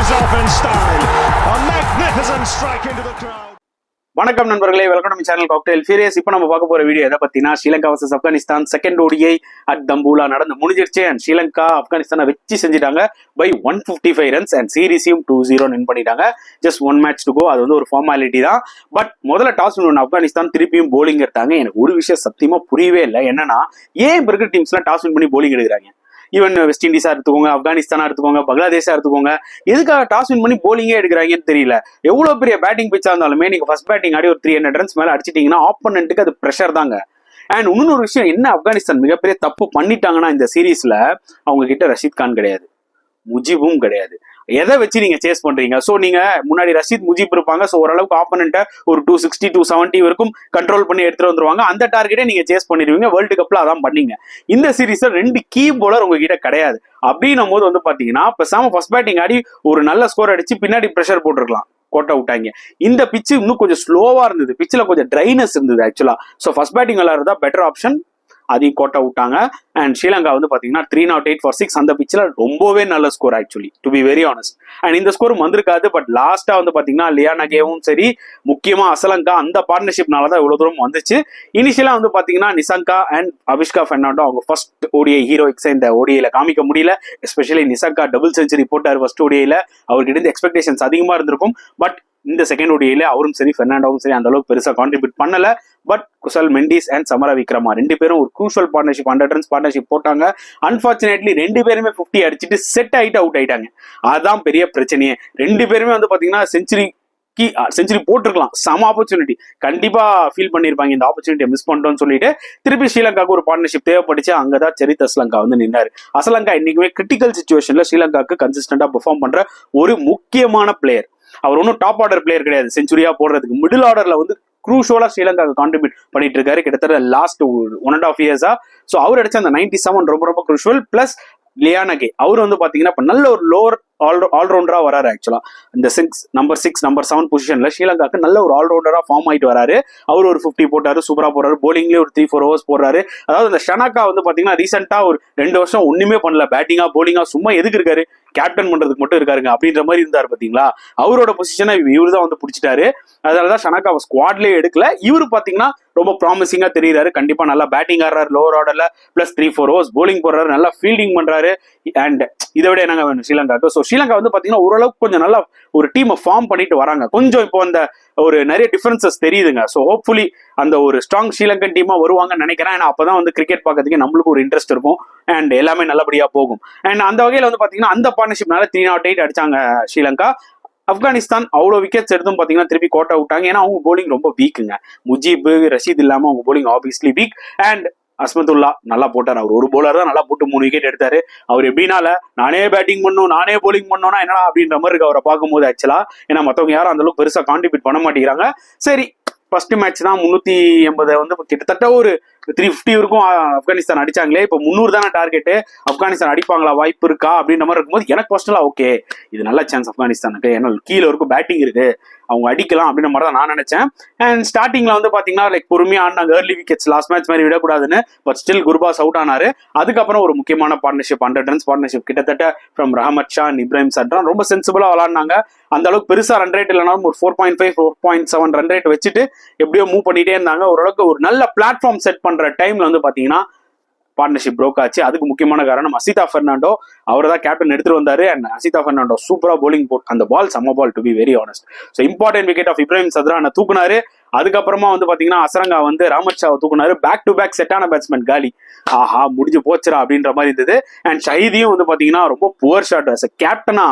finishes off in style. A magnificent strike into the crowd. வணக்கம் நண்பர்களே, welcome to channel cocktail furious. இப்போ நம்ம பார்க்க போற வீடியோ எதை பத்தினா Sri Lanka versus Afghanistan second ODI at Dambulla நடந்து முடிஞ்சிருச்சு. அண்ட் ஸ்ரீலங்கா ஆப்கானிஸ்தானை வச்சு செஞ்சுட்டாங்க பை 155 ரன்ஸ் அண்ட் சீரீஸையும் 2-0 வின் பண்ணிட்டாங்க. Just 1 match to go. அது வந்து ஒரு ஃபார்மாலிட்டி தான். பட் முதல்ல டாஸ் வின் ஆப்கானிஸ்தான் திருப்பியும் போலிங் எடுத்தாங்க. எனக்கு ஒரு விஷயம் சத்தியமா புரியவே இல்லை. என்னன்னா, ஏன் இப்போ இருக்கிற டீம்ஸ்லாம் டாஸ் வின் பண்ணி போலிங் எடுக்கிறாங்க? ஈவன் வெஸ்ட் இண்டீஸா எடுத்துக்கோங்க, ஆப்கானிஸ்தானா எடுத்துக்கோங்க, பங்களாதேஷா எடுத்துக்கோங்க, எதுக்காக டாஸ் வின் பண்ணி போலிங்கே எடுக்கிறாங்கன்னு தெரியல. எவ்வளவு பெரிய பேட்டிங் பிச்சா இருந்தாலுமே நீங்க ஃபர்ஸ்ட் பேட்டிங் ஆடி ஒரு 300 ரன்ஸ் மேல அடிச்சிட்டீங்கன்னா ஆப்போனன்ட்டுக்கு அது ப்ரெஷர் தாங்க. அண்ட் இன்னொரு விஷயம், என்ன ஆப்கானிஸ்தான் மிகப்பெரிய தப்பு பண்ணிட்டாங்கன்னா இந்த சீரீஸ்ல, அவங்க கிட்ட ரஷீத் கான் கிடையாது, முஜிபும் கிடையாது. எதை வச்சு நீங்க சேஸ் பண்றீங்க? சோ நீங்க முன்னாடி ரஷீத் முஜிப் இருப்பாங்க. சோ ஓரளவுக்கு ஆப்போனன்ட்டை ஒரு 260 270 வரைக்கும் கண்ட்ரோல் பண்ணி எடுத்துட்டு வந்துருவாங்க. அந்த டார்கெட்டே நீங்க சேஸ் பண்ணிடுவீங்க. வேர்ல்டு கப்ல அதான் பண்ணீங்க. இந்த சீரீஸ்ல 2 கீ பவுலர் உங்ககிட்ட கிடையாது. அப்படின்னும் போது வந்து பாத்தீங்கன்னா பேசாம ஃபர்ஸ்ட் பேட்டிங் ஆடி ஒரு நல்ல ஸ்கோர் அடிச்சு பின்னாடி பிரஷர் போட்டிருக்கலாம். கோட்டை விட்டாங்க. இந்த பிச்சு இன்னும் கொஞ்சம் ஸ்லோவா இருந்தது. பிச்சில் கொஞ்சம் ட்ரைனஸ் இருந்தது ஆக்சுவலா. ஸோ ஃபர்ஸ்ட் பேட்டிங் விளையாடுறதா பெட்டர் ஆப்ஷன். அதையும் கோட்டை விட்டாங்க. அண்ட் ஸ்ரீலங்கா வந்து பாத்தீங்கன்னா 308 for 6 அந்த பிச்சில் ரொம்பவே நல்ல score actually, to be very honest. And இந்த ஸ்கோர் வந்திருக்காது. பட் லாஸ்டா வந்து பாத்தீங்கன்னா லியானகேவும் சரி, முக்கியமா அசலங்கா, அந்த பார்ட்னர்ஷிப்னால தான் இவ்வளவு தூரம் வந்துச்சு. இனிஷியலா வந்து பாத்தீங்கன்னா நிசங்கா அண்ட் அபிஷ்கா பெர்னாண்டோ அவங்க ஃபர்ஸ்ட் ஓடிஐ ஹீரோயிக்ஸை இந்த ஓடிஐல காமிக்க முடியல. எஸ்பெஷலி நிசங்கா டபுள் செஞ்சுரி போட்டார் ஃபர்ஸ்ட் ஓடிஐல. அவர்கிட்ட இருந்து எக்ஸ்பெக்டேஷன்ஸ் அதிகமா இருந்திருக்கும். பட் இந்த செகண்ட் ஓடிஐல அவரும் சரி பெர்னாண்டோவும் சரி அந்த அளவுக்கு பெருசா கான்ட்ரிபியூட் பண்ணல. பட் குசல் மெண்டிஸ் அண்ட் சமரா விக்ரமா 2 பேரும் ஒரு க்ரூஷியல் பார்ட்னர்ஷிப் 100 ரன்ஸ் பார்ட்னர்ஷிப் போட்டாங்க. அன்பார்ச்சுனேட்லி 2 பேருமே 50 அடிச்சுட்டு செட் ஆயிட்டு அவுட் ஆயிட்டாங்க. அதுதான் பெரிய பிரச்சனையே. 2 பேருமே வந்து பாத்தீங்கன்னா செஞ்சுரி போட்டிருக்கலாம். சம ஆப்பர்ச்சுனிட்டி கண்டிப்பா ஃபீல் பண்ணிருப்பாங்க. இந்த ஆப்பர்ச்சுனிட்டியை மிஸ் பண்ணிட்டோம்னு சொல்லிட்டு திருப்பி ஸ்ரீலங்காவுக்கு ஒரு பார்ட்னர்ஷிப் தேவைப்பட்டுச்சு. அங்கதான் சரித் அஸ்லங்கா வந்து நின்னாரு. அஸ்லங்கா இன்னைக்குமே கிரிட்டிக்கல் சிச்சுவேஷன்ல ஸ்ரீலங்காவுக்கு கன்சிஸ்டன்டா பெர்ஃபார்ம் பண்ற ஒரு முக்கியமான பிளேயர். அவர் ஒன்றும் டாப் ஆர்டர் பிளேயர் கிடையாது. செஞ்சுரியா போடுறதுக்கு மிடில் ஆர்டர்ல வந்து க்ரூஷியலா ஸ்ரீலங்காவுக்கு கான்ட்ரிபியூட் பண்ணிட்டு இருக்காரு கிட்டத்தட்ட லாஸ்ட் 1.5 years. ஸோ அவர் அடிச்ச அந்த 97 ரொம்ப ரொம்ப க்ரூஷியல். பிளஸ் லியானகே அவர் வந்து பாத்தீங்கன்னா இப்ப நல்ல ஒரு லோவர் ஆல்ரவுண்டரா வராரு. ஆக்சுவலா இந்த நம்பர் 6 நம்பர் 7 பொசிஷன்ல ஸ்ரீலங்காக்கு நல்ல ஒரு ஆல்ரவுண்டரா ஃபார்ம் ஆயிட்டு வராரு. அவர் ஒரு 50 போட்டாரு, சூப்பரா போறாரு. போலிங்லயே ஒரு 3-4 overs போடுறாரு. அதாவது இந்த ஷனக்கா வந்து பாத்தீங்கன்னா ரீசெண்டா ஒரு 2 வருஷம் ஒண்ணுமே பண்ணல. பேட்டிங்கா போலிங்கா சும்மா எதுக்கு இருக்காரு, கேப்டன் பண்றதுக்கு மட்டும் இருக்காருங்க அப்படின்ற மாதிரி இருந்தாரு பாத்தீங்களா. அவரோட பொசிஷனை இவரு தான் வந்து பிடிச்சிட்டாரு. அதனாலதான் ஷனக்காவை ஸ்குவாட்லயே எடுக்கல. இவரு பாத்தீங்கன்னா ரொம்ப ப்ராமிசிங்கா தெரியுறாரு. கண்டிப்பா நல்லா பேட்டிங் ஆடுறாரு லோவர் ஆர்டர்ல. பிளஸ் 3-4 overs போலிங் போடுறாரு, நல்லா ஃபீல்டிங் பண்றாரு. அண்ட் இதை விட என்னங்க வேணும் ஸ்ரீலங்காக்கு? ஸோ ஸ்ரீலங்கா வந்து பாத்தீங்கன்னா ஓரளவுக்கு கொஞ்சம் நல்லா ஒரு டீமை ஃபார்ம் பண்ணிட்டு வராங்க. கொஞ்சம் இப்போ அந்த ஒரு நிறைய டிஃபரன்சஸ் தெரியுதுங்க. ஸோ ஹோப்ஃபுல்லி அந்த ஒரு ஸ்ட்ராங் ஸ்ரீலங்கன் டீமா வருவாங்கன்னு நினைக்கிறேன். ஏன்னா அப்பதான் வந்து கிரிக்கெட் பார்க்கறதுக்கு நம்மளுக்கு ஒரு இன்ட்ரெஸ்ட் இருக்கும் அண்ட் எல்லாமே நல்லபடியா போகும். அண்ட் அந்த வகையில வந்து பாத்தீங்கன்னா அந்த பார்ட்னர்ஷிப்னால 308 அடிச்சாங்க ஸ்ரீலங்கா. ஆப்கானிஸ்தான் அவ்வளவு விக்கெட்ஸ் எடுத்தும் பாத்தீங்கன்னா திருப்பி கோட்டை விட்டாங்க. ஏன்னா அவங்க போலிங் ரொம்ப வீக்குங்க. முஜிப் ரஷீத் இல்லாம அவங்க bowling obviously weak. And Azmatullah நல்லா போட்டார். அவர் ஒரு போலர் தான் நல்லா போட்டு 3 விக்கெட் எடுத்தாரு. அவர் எப்படினால நானே பேட்டிங் பண்ணும் நானே போலிங் பண்ணோம்னா என்னடா அப்படின்ற மாதிரி இருக்கு அவரை பார்க்கும்போது ஆக்சுவலா. ஏன்னா மற்றவங்க யாரும் அந்த அளவுக்கு பெருசா கான்ட்ரிபியூட் பண்ண மாட்டேங்கிறாங்க. சரி, ஃபர்ஸ்ட் மேட்ச் தான் 380 வந்து கிட்டத்தட்ட ஒரு 350 வரைக்கும் ஆப்கானிஸ்தான் அடிச்சாங்களே. இப்போ 300 தானே டார்கெட்டு. ஆப்கானிஸ்தான் அடிப்பாங்களா, வாய்ப்பு இருக்கா அப்படின்ற மாதிரி இருக்கும்போது எனக்கு பர்சனலா ஓகே, இது நல்ல சான்ஸ் ஆப்கானிஸ்தானுக்கு. ஏன்னா கீழே வரைக்கும் பேட்டிங் இருக்கு, அவங்க அடிக்கலாம் அப்படின்ற மாதிரி தான் நான் நினைச்சேன். அண்ட் ஸ்டார்டிங்ல வந்து பாத்தீங்கன்னா லைக் பொறுமையா ஆடினாங்க. ஏர்லி விக்கெட்ஸ் லாஸ்ட் மேட்ச் மாதிரி விடக்கூடாதுன்னு. பட் ஸ்டில் குர்பாஸ் அவுட் ஆனாரு. அதுக்கப்புறம் ஒரு முக்கியமான பார்ட்னர்ஷிப் 100 ரன்ஸ் பார்ட்னர்ஷிப் கிட்டத்தட்ட ஃப்ரம் ரஹமத் ஷா, இப்ராஹிம் சட்ரான் ரொம்ப சென்சிபிளா விளாடினாங்க. அந்த அளவுக்கு பெருசா ரன் ரேட் இல்லைனாலும் ஒரு 4.5 4.7 ரன் ரேட் வச்சுட்டு எப்படியோ மூவ் பண்ணிட்டே இருந்தாங்க. ஓரளவுக்கு ஒரு நல்ல பிளாட்ஃபார்ம் செட் பண்ற டைம்ல வந்து பாத்தீங்கன்னா பார்ட்னர்ஷிப் ப்ரோக் ஆச்சு. அதுக்கு முக்கியமான காரணம் அசிதா பெர்னாண்டோ. அவர் தான் கேப்டன் எடுத்துட்டு வந்தாரு. அண்ட் அசிதா பெர்னாண்டோ சூப்பரா போலிங் போட்டு அந்த பால் செம்ம ball, to be very honest. So important wicket of Ibrahim சத்ரானை தூக்குனாரு. அதுக்கப்புறமா வந்து பாத்தீங்கன்னா அசரங்கா வந்து ராமத் ஷாவை தூக்குனாரு. பேக் டு பேக் செட்டான பேட்ஸ்மேன் காலி. ஆஹா, முடிஞ்சு போச்சுரா அப்படின்ற மாதிரி இருந்தது. அண்ட் ஷஹீதியும் வந்து பாத்தீங்கன்னா ரொம்ப புவர் ஷாட். அஸ் கேப்டனா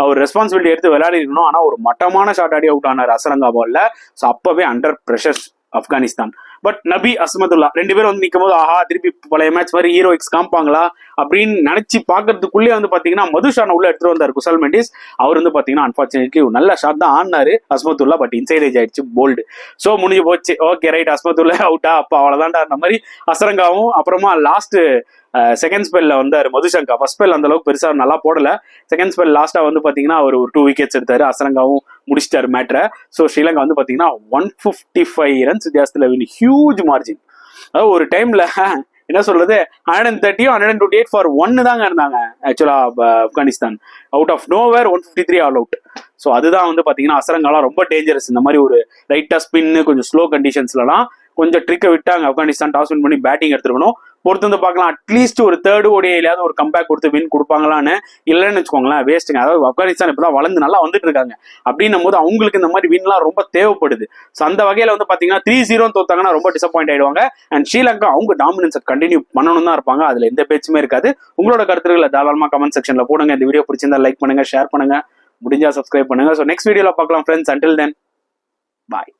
அவர் ரெஸ்பான்சிபிலிட்டி எடுத்து விளையாடி இருக்கணும். ஆனா ஒரு மட்டமான ஷாட் ஆடி அவுட் ஆனார் அசரங்கா பால்ல. ஸோ அப்பவே அண்டர் பிரஷர் ஆப்கானிஸ்தான். பட் நபி அஸ்மதுல்லா 2 பேரும் வந்து நிற்கும் போது ஆஹா திருப்பி பழைய மேட்ச் மாதிரி ஹீரோயிக்ஸ் காமிப்பாங்களா அப்படின்னு நினைச்சு பாக்குறதுக்குள்ளே வந்து பாத்தீங்கன்னா மதுஷான உள்ள எடுத்துட்டு வந்தார் குசல் மெண்டிஸ். அவர் வந்து பாத்தீங்கன்னா அன்பார்ச்சுனேட்லி நல்ல ஷாட் தான் ஆடினாரு அஸ்மதுல்லா. பட் இன்சைட் ஏஜ் ஆயிடுச்சு, போல்டு. ஸோ முடிஞ்சு போச்சு. ஓகே ரைட், அஸ்மதுல்லா அவுட்டா, அப்ப அவ்வளவுதான்டா அந்த மாதிரி அசரங்காவும். அப்புறமா லாஸ்ட் செகண்ட் ஸ்பெல்ல வந்தாரு மதுசங்கா. ஃபர்ஸ்ட் ஸ்பெல் அந்த அளவுக்கு பெருசா நல்லா போடல. செகண்ட் ஸ்பெல் லாஸ்டா வந்து பாத்தீங்கன்னா அவர் ஒரு 2 விக்கெட்ஸ் எடுத்தாரு. அசரங்காவும் முடிச்சிட்டாரு மேட்ரை. ஸோ ஸ்ரீலங்கா வந்து பாத்தீங்கன்னா 155 ரன்ஸ் வித்தியாசத்துல ஹியூஜ் மார்ஜின். அதாவது ஒரு டைம்ல என்ன சொல்றது 130 128 ஃபார் 1 தாங்க இருந்தாங்க actually Afghanistan. Out of nowhere 153 all out. So அதுதான் வந்து பாத்தீங்கன்னா அசரங்காலாம் ரொம்ப டேஞ்சரஸ். இந்த மாதிரி ஒரு ரைட்டா ஸ்பின்னு கொஞ்சம் ஸ்லோ கண்டிஷன்ஸ்லாம் கொஞ்சம் ட்ரிக்கை விட்டாங்க ஆப்கானிஸ்தான். டாஸ் வின் பண்ணி பேட்டிங் எடுத்துக்கணும். பொறுத்து வந்து பார்க்கலாம். அட்லீஸ்ட் ஒரு தேர்ட் ஓடிஐலாவது ஒரு கம்பேக் கொடுத்து வின் கொடுப்பாங்களான்னு. இல்லைன்னு வச்சுக்கோங்களேன் வேஸ்ட்டுங்க. அதாவது ஆப்கானிஸ்தான் இப்பதான் வளர்ந்து நல்லா வந்துட்டு இருக்காங்க. அப்படின்னும் போது அவங்களுக்கு இந்த மாதிரி வின்லாம் ரொம்ப தேவைப்படுது. ஸோ அந்த வகையில வந்து பாத்தீங்கன்னா 3-0 தோத்தாங்கன்னா ரொம்ப டிசப்பாயிண்ட் ஆயிடுவாங்க. அண்ட் ஸ்ரீலங்கா அவங்க டாமினன்ஸை கண்டினியூ பண்ணணும் தான் இருப்பாங்க. அதுல எந்த பேச்சுமே இருக்காது. உங்களோட கருத்துக்களை தாராளமா கமெண்ட் செக்ஷன்ல போடுங்க. இந்த வீடியோ பிடிச்சிருந்தா லைக் பண்ணுங்க, ஷேர் பண்ணுங்க, முடிஞ்சா சப்ஸ்கிரைப் பண்ணுங்க. ஸோ நெக்ஸ்ட் வீடியோல பார்க்கலாம் ஃப்ரெண்ட்ஸ். அண்டில் தென் பாய்.